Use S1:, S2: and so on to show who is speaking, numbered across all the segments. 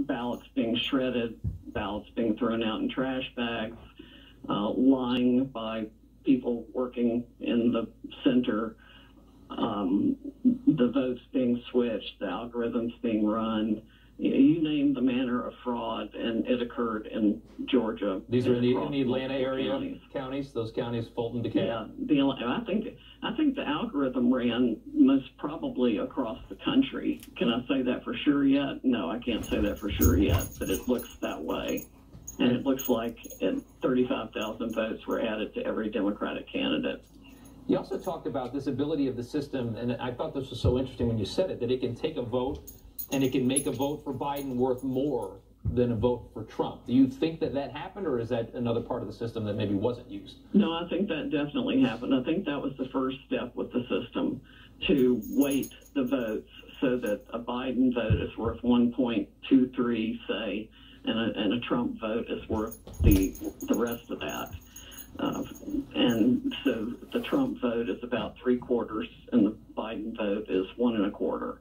S1: ballots being shredded, ballots being thrown out in trash bags, lying by people working in the center, the votes being switched, the algorithms being run. You name the manner of fraud, and it occurred in Georgia.
S2: These are in the Atlanta area counties, those counties, Fulton, DeKalb.
S1: Yeah, I think the algorithm ran most probably across the country. Can I say that for sure yet? No, I can't say that for sure yet, but it looks that way. And it looks like 35,000 votes were added to every Democratic candidate.
S2: You also talked about this ability of the system, and I thought this was so interesting when you said it, that it can take a vote and it can make a vote for Biden worth more than a vote for Trump. Do you think that that happened, or is that another part of the system that maybe wasn't used?
S1: No, I think that definitely happened. I think that was the first step with the system, to weight the votes so that a Biden vote is worth 1.23, say, and a Trump vote is worth the rest of that. And so the Trump vote is about 3/4, and the Biden vote is 1 1/4.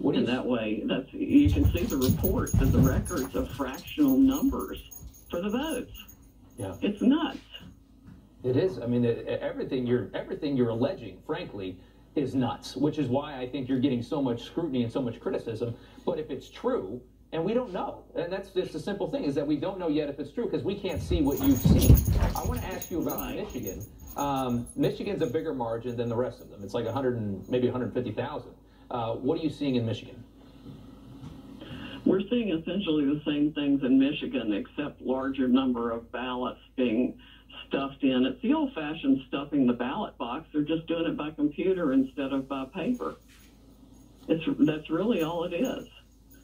S1: And that way, you can see the report that the records of fractional numbers for the votes.
S2: Yeah,
S1: it's nuts.
S2: It is. I mean, everything you're alleging, frankly, is nuts. Which is why I think you're getting so much scrutiny and so much criticism. But if it's true, and we don't know, and that's just a simple thing, is that we don't know yet if it's true because we can't see what you've seen. I want to ask you about Michigan. Michigan's a bigger margin than the rest of them. It's like 100 and maybe 150,000. What are you seeing in Michigan?
S1: We're seeing essentially the same things in Michigan, except larger number of ballots being stuffed in. It's the old-fashioned stuffing the ballot box. They're just doing it by computer instead of by paper. That's really all it is.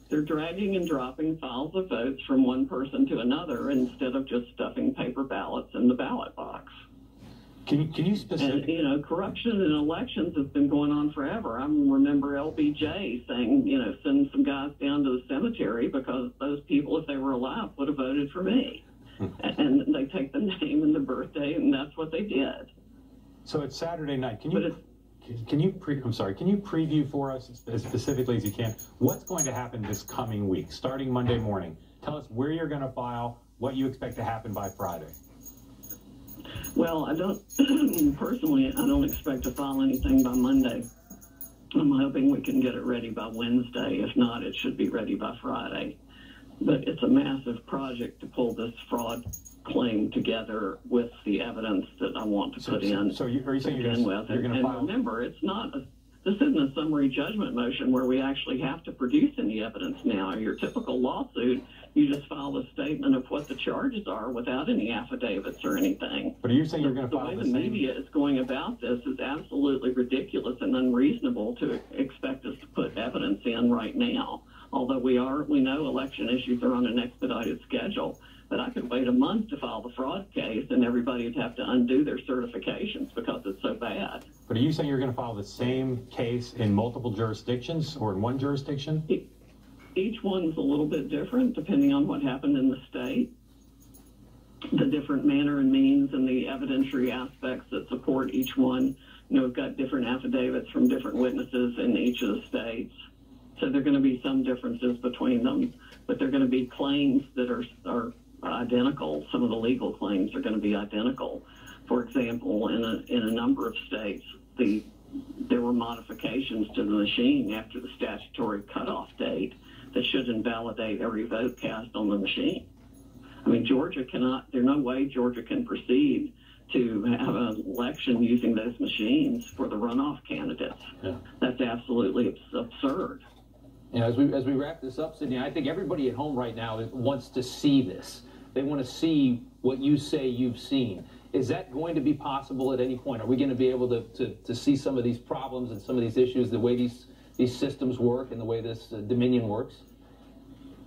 S1: They're dragging and dropping files of votes from one person to another instead of just stuffing paper ballots in the ballot box.
S3: Can you specifically?
S1: And, corruption in elections has been going on forever. I remember LBJ saying, send some guys down to the cemetery because those people, if they were alive, would have voted for me. And they take the name and the birthday, and that's what they did.
S3: So it's Saturday night. Can you preview for us as specifically as you can what's going to happen this coming week, starting Monday morning? Tell us where you're going to file, what you expect to happen by Friday.
S1: Well, personally, I don't expect to file anything by Monday. I'm hoping we can get it ready by Wednesday. If not, it should be ready by Friday. But it's a massive project to pull this fraud claim together with the evidence that I want to put in.
S3: So are you saying you're going to file?
S1: And remember, this isn't a summary judgment motion where we actually have to produce any evidence now. Your typical lawsuit, you just file a statement of what the charges are without any affidavits or anything.
S3: But are you saying you're going to file
S1: the way the media is going about this is absolutely ridiculous and unreasonable to expect us to put evidence in right now. Although we know election issues are on an expedited schedule. But I could wait a month to file the fraud case, and everybody would have to undo their certifications because it's so bad.
S3: But are you saying you're going to file the same case in multiple jurisdictions or in one jurisdiction?
S1: Each one's a little bit different depending on what happened in the state, the different manner and means, and the evidentiary aspects that support each one. We've got different affidavits from different witnesses in each of the states. So there are going to be some differences between them, but there are going to be claims that are identical. Some of the legal claims are going to be identical. For example, in a number of states, there were modifications to the machine after the statutory cutoff date that should invalidate every vote cast on the machine. I mean, there's no way Georgia can proceed to have an election using those machines for the runoff candidates. Yeah. That's absolutely absurd.
S2: As we wrap this up, Sidney, I think everybody at home right now wants to see this. They want to see what you say you've seen. Is that going to be possible at any point? Are we going to be able to see some of these problems and some of these issues, the way these systems work and the way this Dominion works?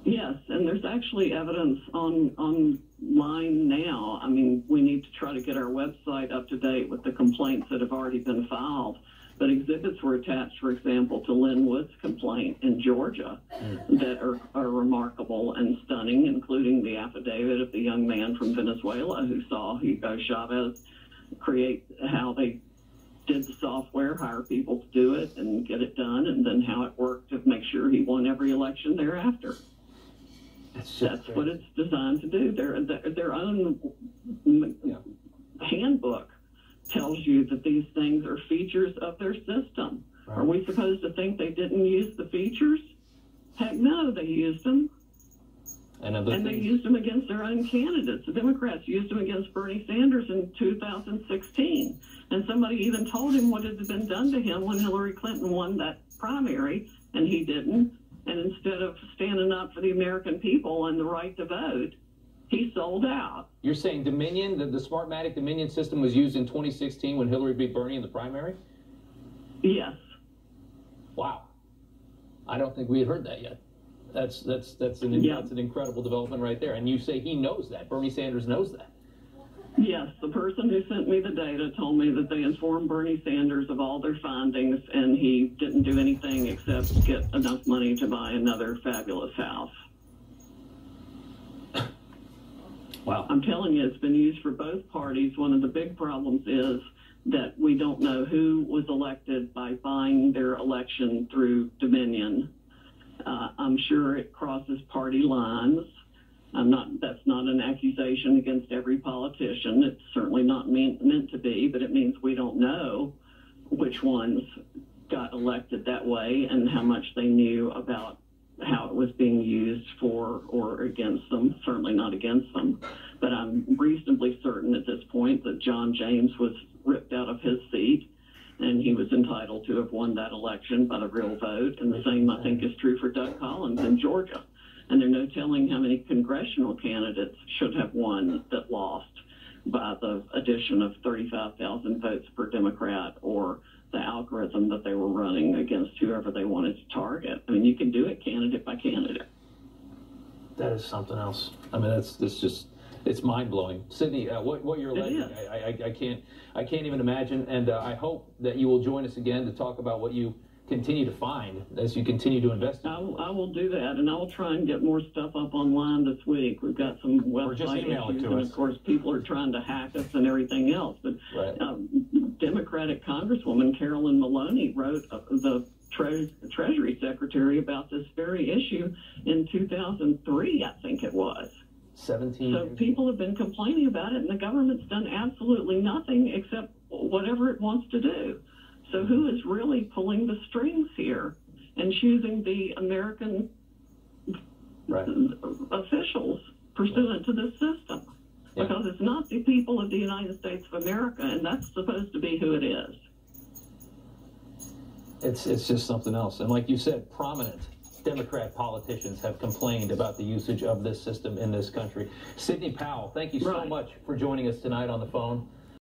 S1: Yes, and there's actually evidence online now. I mean, we need to try to get our website up to date with the complaints that have already been filed. But exhibits were attached, for example, to Lynn Wood's complaint in Georgia that are remarkable and stunning, including the affidavit of the young man from Venezuela who saw Hugo Chavez create how they did the software, hire people to do it and get it done, and then how it worked to make sure he won every election thereafter. That's what it's designed to do. Their own handbook tells you that these things are features of their system. Right. Are we supposed to think they didn't use the features? Heck no, they used them. And they used them against their own candidates. The Democrats used them against Bernie Sanders in 2016. And somebody even told him what had been done to him when Hillary Clinton won that primary, and he didn't. And instead of standing up for the American people and the right to vote, he sold out.
S2: You're saying Dominion, the Smartmatic Dominion system was used in 2016 when Hillary beat Bernie in the primary?
S1: Yes.
S2: Wow. I don't think we had heard that yet. That's an incredible development right there. And you say he knows that. Bernie Sanders knows that.
S1: Yes, the person who sent me the data told me that they informed Bernie Sanders of all their findings, and he didn't do anything except get enough money to buy another fabulous house.
S2: Wow.
S1: I'm telling you, it's been used for both parties. One of the big problems is that we don't know who was elected by buying their election through Dominion. I'm sure it crosses party lines. That's not an accusation against every politician. It's certainly not meant to be, but it means we don't know which ones got elected that way and how much they knew about how it was being used for or against them. Certainly not against them. But I'm reasonably certain at this point that John James was ripped out of his seat, and he was entitled to have won that election by the real vote. And the same, I think, is true for Doug Collins in Georgia. And there's no telling how many congressional candidates should have won that lost by the addition of 35,000 votes per Democrat or the algorithm that they were running against whoever they wanted to target. I mean, you can do it candidate by candidate.
S2: That is something else. I mean, it's mind-blowing. Sidney, what you're alleging, I can't even imagine, and I hope that you will join us again to talk about what you continue to find as you continue to investigate.
S1: I will do that, and I will try and get more stuff up online this week. We've got some website issues, and of course people are trying to hack us and everything else. But Democratic Congresswoman Carolyn Maloney wrote the Treasury Secretary about this very issue in 2003, I think it was.
S2: 17
S1: So people have been complaining about it, and the government's done absolutely nothing except whatever it wants to do. So who is really pulling the strings here and choosing the American officials pursuant to this system? Yeah. Because it's not the people of the United States of America, and that's supposed to be who it is.
S2: It's just something else. And like you said, prominent Democrat politicians have complained about the usage of this system in this country. Sidney Powell, thank you so much for joining us tonight on the phone.